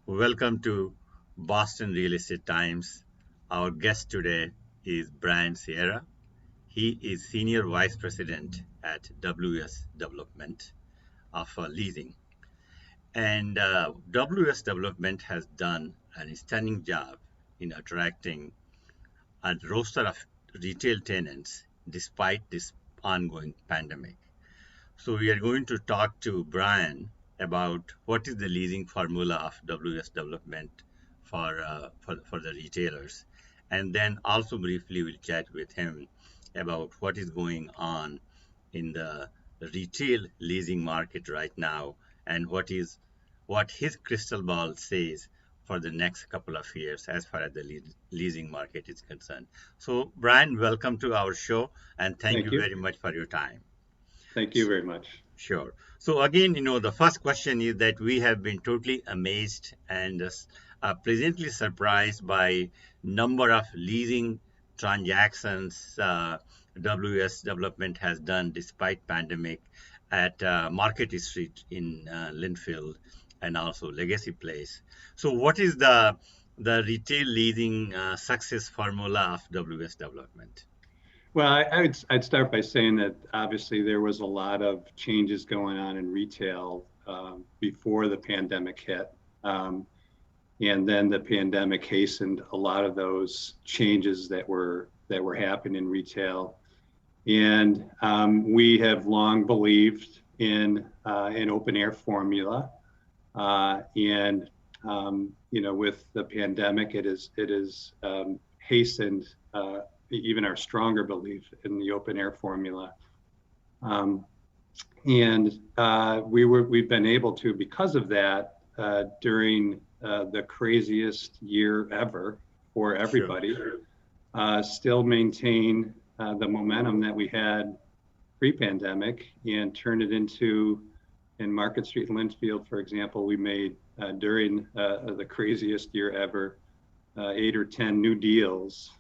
Welcome to Boston Real Estate Times. Our guest today is Brian Sciera. He is Senior Vice President at WS Development of Leasing. And WS Development has done an stunning job in attracting a roster of retail tenants despite this ongoing pandemic. So we are going to talk to Brian about what is the leasing formula of WS development for the retailers, and then also briefly we'll chat with him about what is going on in the retail leasing market right now and what his crystal ball says for the next couple of years as far as the leasing market is concerned. So Brian, welcome to our show and thank Thank you you. very much for your time. Thank you very much. Sure. So again, the first question is that we have been totally amazed and pleasantly surprised by number of leasing transactions WS Development has done despite pandemic at Market Street in Lynnfield and also Legacy Place. So what is the retail leasing success formula of WS Development? Well, I'd start by saying that obviously there was a lot of changes going on in retail before the pandemic hit. Um, and then the pandemic hastened a lot of those changes that were happening in retail. And we have long believed in an open air formula. And with the pandemic, it is hastened even our stronger belief in the open air formula. Um, and we've been able to, because of that, during the craziest year ever for Sure. everybody, still maintain the momentum that we had pre-pandemic and turn it into, in MarketStreet and Lynnfield, for example, we made during the craziest year ever, 8 or 10 new deals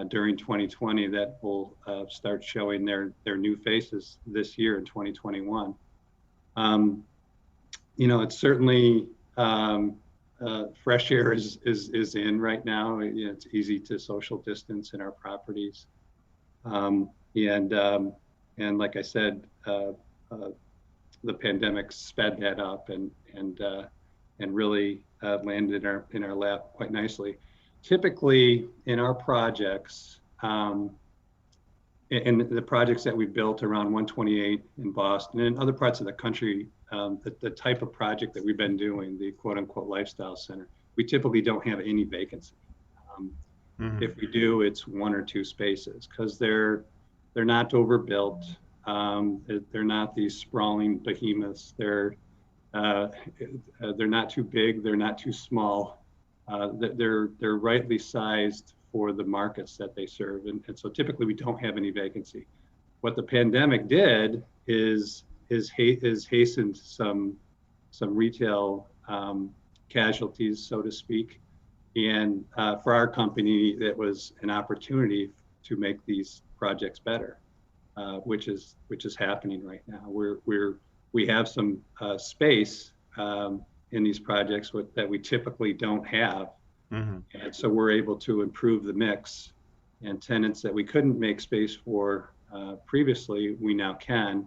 during 2020 that will start showing their new faces this year in 2021. Um, it's certainly fresh air is in right now. It's easy to social distance in our properties, um, and um, and like I said, uh, the pandemic sped that up and really landed in our lap quite nicely. Typically, in our projects, in the projects that we built around 128 in Boston and other parts of the country, the type of project that we've been doing, the quote unquote lifestyle center, we typically don't have any vacancy. Um, Hmm. if we do, it's 1 or 2 spaces because they're not overbuilt. They're not these sprawling behemoths. Uh, they're not too big. They're not too small. They're rightly sized for the markets that they serve, and so typically we don't have any vacancy. What the pandemic did is hastened some retail casualties, so to speak, and for our company, it was an opportunity to make these projects better, which is happening right now. We have some space in these projects that we typically don't have, Hmm. and so we're able to improve the mix. And tenants that we couldn't make space for previously, we now can.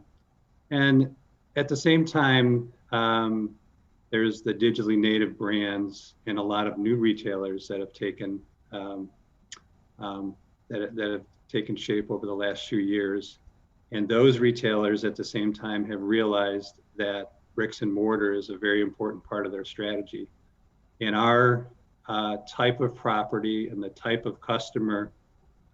And at the same time, there's the digitally native brands and a lot of new retailers that have taken um, that have taken shape over the last few years. And those retailers at the same time have realized that bricks and mortar is a very important part of their strategy. And our type of property and the type of customer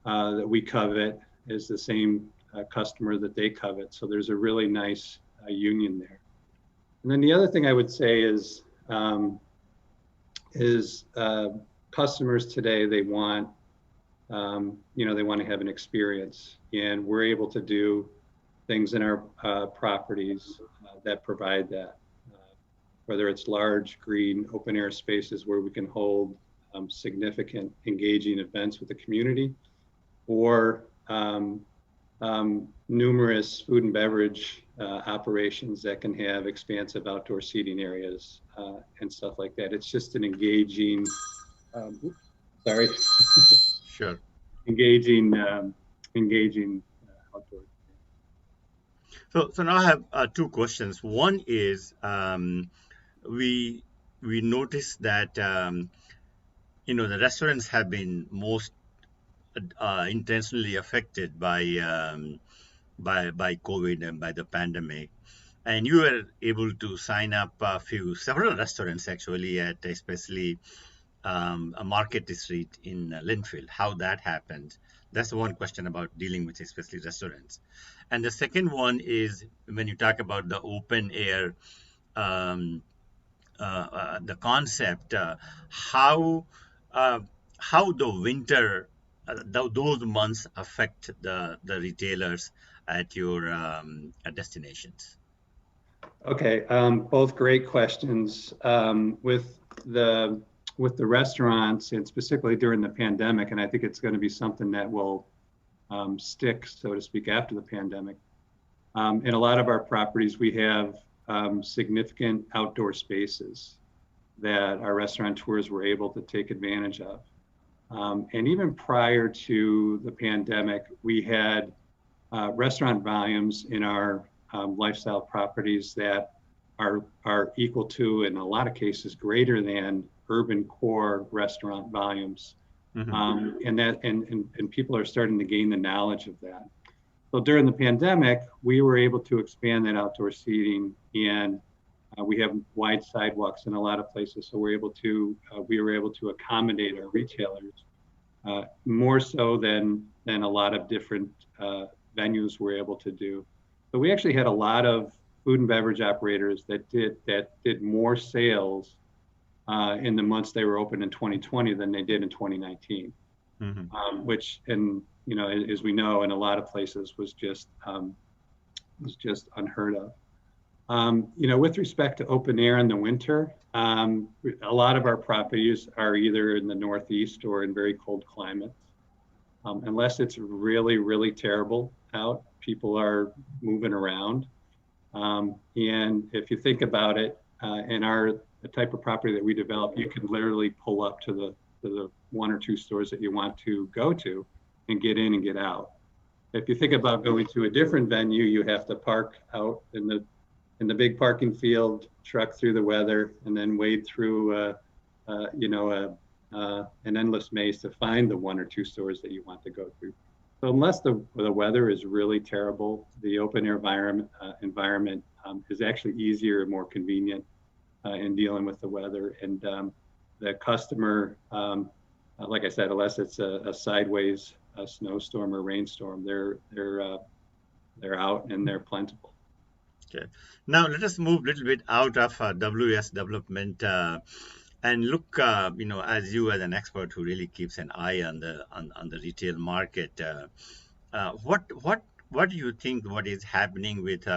that we covet is the same customer that they covet. So there's a really nice union there. And then the other thing I would say is customers today, they want to have an experience, and we're able to do things in our properties that provide that. Whether it's large green open air spaces where we can hold significant engaging events with the community, or numerous food and beverage operations that can have expansive outdoor seating areas and stuff like that. It's just an engaging, oops, sorry, Sure. engaging, engaging outdoor. So now I have two questions. One is we we noticed that the restaurants have been most intentionally affected by COVID and by the pandemic. And you were able to sign up several restaurants actually at especially a MarketStreet in Lynnfield. How that happened? That's one question about dealing with especially restaurants. And the second one is when you talk about the open air, um, the concept, uh, how the winter, those months affect the retailers at your destinations. Okay, both great questions. With the restaurants and specifically during the pandemic, and I think it's going to be something that will stick, so to speak, after the pandemic. In a lot of our properties, we have significant outdoor spaces that our restaurateurs were able to take advantage of. And even prior to the pandemic, we had restaurant volumes in our lifestyle properties that are equal to, in a lot of cases, greater than urban core restaurant volumes. Mm-hmm. And people are starting to gain the knowledge of that. So during the pandemic, we were able to expand that outdoor seating, and we have wide sidewalks in a lot of places. So we were able to accommodate our retailers more so than a lot of different venues were able to do. So we actually had a lot of food and beverage operators that did more sales in the months they were open in 2020 than they did in 2019, Mm-hmm. which, and as we know, in a lot of places was just unheard of. With respect to open air in the winter, a lot of our properties are either in the Northeast or in very cold climates. Unless it's really, really terrible out, people are moving around. And if you think about it, in the type of property that we develop, you can literally pull up to the one or two stores that you want to go to and get in and get out. If you think about going to a different venue, you have to park out in the big parking field, truck through the weather, and then wade through an endless maze to find the one or two stores that you want to go to. So unless the weather is really terrible, the open air environment is actually easier and more convenient in dealing with the weather. And the customer, like I said, unless it's a sideways snowstorm or rainstorm, they're out and they're plentiful. Okay. Now let us move a little bit out of WS development and look, as you as an expert who really keeps an eye on the retail market, what do you think what is happening with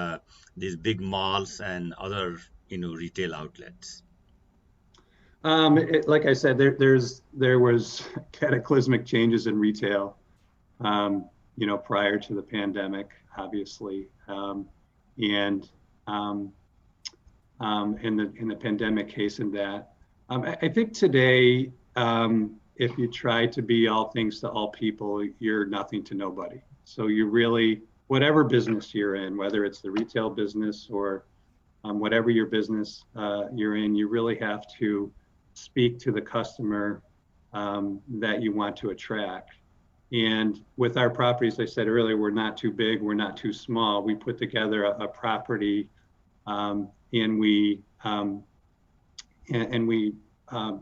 these big malls and other retail outlets? Like I said, there was cataclysmic changes in retail, prior to the pandemic, obviously, and in the pandemic hastened that. I think today, if you try to be all things to all people, you're nothing to nobody. So you really, whatever business you're in, whether it's the retail business or whatever your business you're in, you really have to speak to the customer that you want to attract. And with our properties, I said earlier, we're not too big, we're not too small. We put together a property and we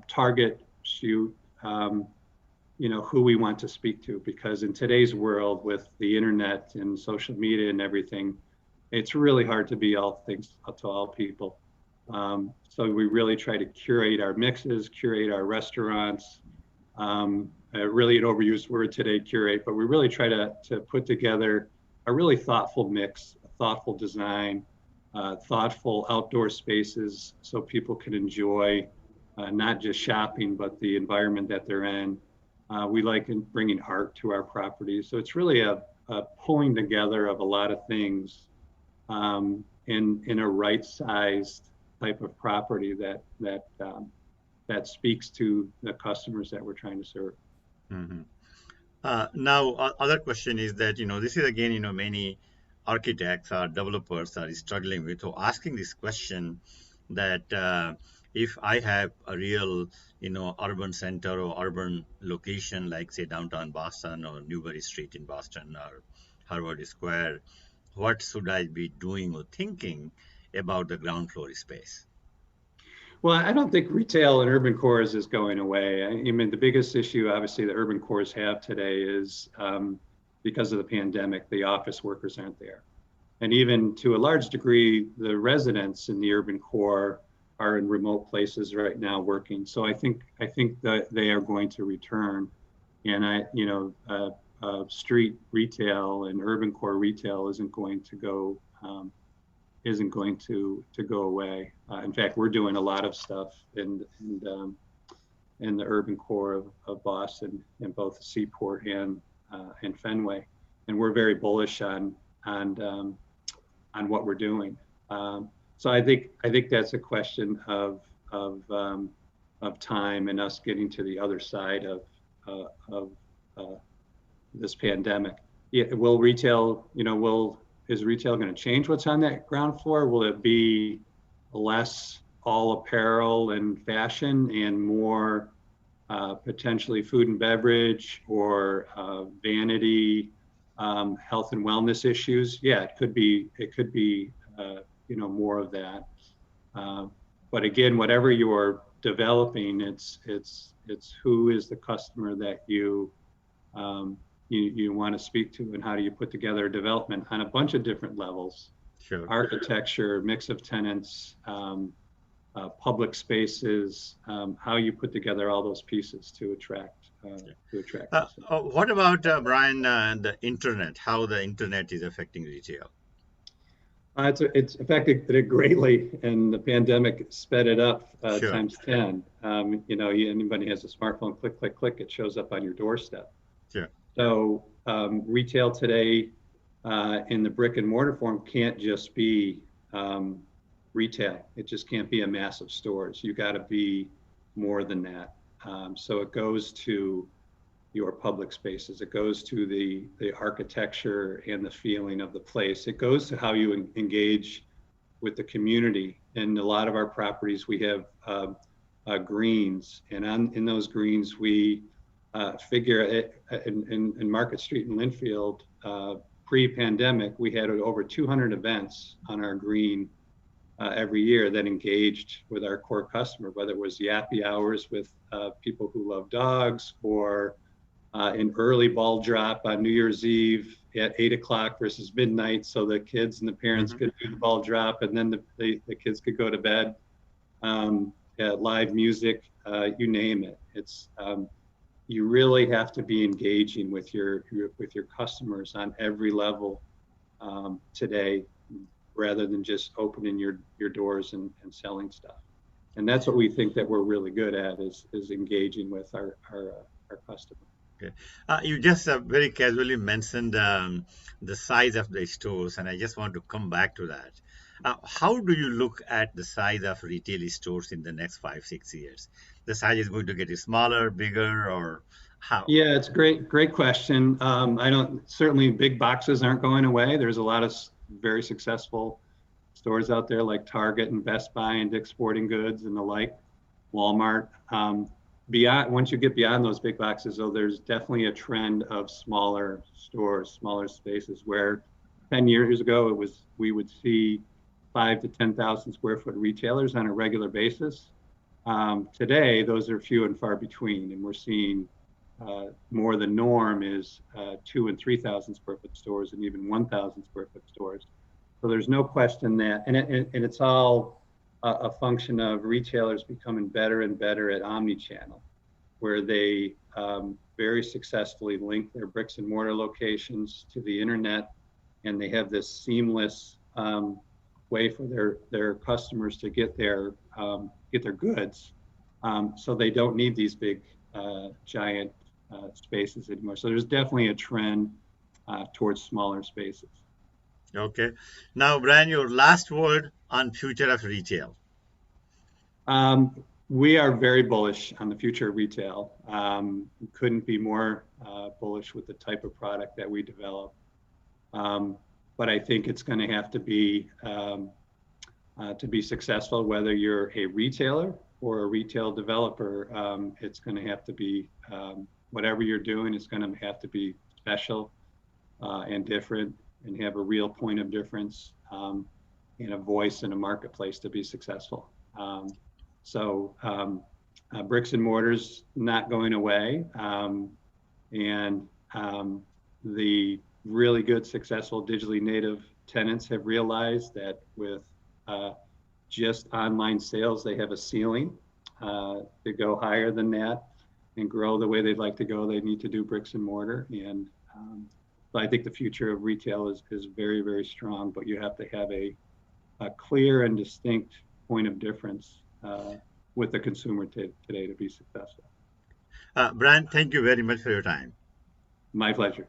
target shoot who we want to speak to, because in today's world with the internet and social media and everything, it's really hard to be all things to all people. So we really try to curate our mixes, curate our restaurants. Really an overused word today, curate, but we really try to put together a really thoughtful mix, a thoughtful design, thoughtful outdoor spaces so people can enjoy not just shopping, but the environment that they're in. We like bringing art to our properties. So it's really a pulling together of a lot of things in a right-sized type of property that speaks to the customers that we're trying to serve. Mhm. Now, other question is that, this is again, many architects or developers are struggling with. So asking this question that if I have a real, urban center or urban location, like say downtown Boston or Newbury Street in Boston or Harvard Square, what should I be doing or thinking about the ground floor space? Well, I don't think retail and urban cores is going away. I mean, the biggest issue, obviously, the urban cores have today is because of the pandemic, the office workers aren't there. And even to a large degree, the residents in the urban core are in remote places right now working. So I think that they are going to return. And street retail and urban core retail isn't going to go away. In fact, we're doing a lot of stuff in the urban core of Boston, in both Seaport and Fenway, and we're very bullish on what we're doing. So I think that's a question of time and us getting to the other side of this pandemic. Yeah, is retail going to change what's on that ground floor? Will it be less all apparel and fashion and more potentially food and beverage or vanity, health and wellness issues? Yeah, it could be. More of that. But again, whatever you're developing, it's who is the customer that you want to speak to, and how do you put together a development on a bunch of different levels: Sure. architecture, mix of tenants, public spaces, how you put together all those pieces to attract customers. What about, Brian, the internet, how the internet is affecting retail? It's affected it greatly, and the pandemic sped it up Sure. times 10. Anybody has a smartphone, click, click, click, it shows up on your doorstep. Sure. So retail today in the brick and mortar form can't just be retail. It just can't be a mass of stores. You got to be more than that. So it goes to your public spaces. It goes to the architecture and the feeling of the place. It goes to how you engage with the community. In a lot of our properties, we have greens, and in those greens, we figure it in MarketStreet in Lynnfield, pre-pandemic, we had over 200 events on our green every year that engaged with our core customer, whether it was yappy hours with people who love dogs, or an early ball drop on New Year's Eve at 8 o'clock versus midnight, so the kids and the parents could do the ball drop, and then the kids could go to bed. Live music, you name it. It's you really have to be engaging with your customers on every level today, rather than just opening your doors and selling stuff. And that's what we think that we're really good at, is engaging with our customers. Okay. You just very casually mentioned the size of the stores, and I just want to come back to that. How do you look at the size of retail stores in the next 5, 6 years? The size is going to get smaller, bigger, or how? Yeah, it's great question. Certainly big boxes aren't going away. There's a lot of very successful stores out there like Target and Best Buy and Dick's Sporting Goods and the like, Walmart. Once you get beyond those big boxes, though, there's definitely a trend of smaller stores, smaller spaces, where 10 years ago we would see 5 to 10,000 square foot retailers on a regular basis. Today, those are few and far between, and we're seeing more the norm is 2,000 and 3,000 square foot stores, and even 1,000 square foot stores. So there's no question that, and it's all a function of retailers becoming better and better at omni-channel, where they very successfully link their bricks and mortar locations to the internet, and they have this seamless way for their customers to get their goods, so they don't need these big giant spaces anymore. So there's definitely a trend towards smaller spaces. Okay. Now, Brian, your last word on future of retail. We are very bullish on the future of retail. Couldn't be more bullish with the type of product that we develop. But I think it's going to have to be successful, whether you're a retailer or a retail developer. It's going to have to be whatever you're doing is going to have to be special and different, and have a real point of difference and a voice in a marketplace to be successful. So bricks and mortars not going away, and the really good, successful digitally native tenants have realized that with just online sales, they have a ceiling. To go higher than that and grow the way they'd like to go, they need to do bricks and mortar. And so I think the future of retail is very, very strong, but you have to have a clear and distinct point of difference with the consumer today to be successful. Brian, thank you very much for your time. My pleasure.